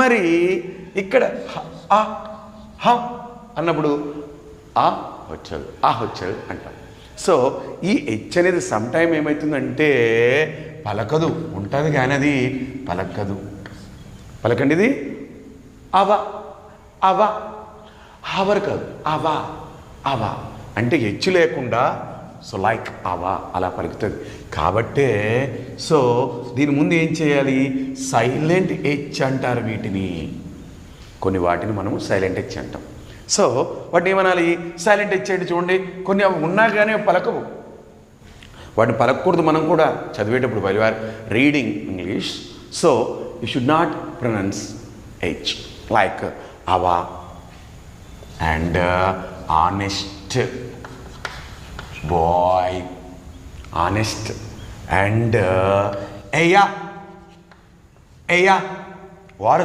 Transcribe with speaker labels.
Speaker 1: మరి ఇక్కడ ఆ హ అన్నప్పుడు ఆ హొచ్చల్ అంటాం. సో ఈ హెచ్ అనేది సమ్ టైం ఏమవుతుందంటే పలకదు, ఉంటుంది కానీ అది పలకదు. పలకండి, ఇది అవ అవ హవర్ కాదు, అవ అవ అంటే హెచ్చు లేకుండా సో లైక్ అవ అలా పలుకుతుంది. కాబట్టే సో దీని ముందు ఏం చేయాలి, సైలెంట్ హెచ్ అంటారు వీటిని. కొన్ని వాటిని మనము సైలెంట్ హెచ్ అంటాం. సో వాటిని ఏమనాలి, సైలెంట్ హెచ్ అంటే చూడండి, కొన్ని అవి ఉన్నా కానీ పలకవు, వాటిని పలకకూడదు. మనం కూడా చదివేటప్పుడు while are reading English, so you should not pronounce H like hour and honest boy, honest and ఎయ్యా వారు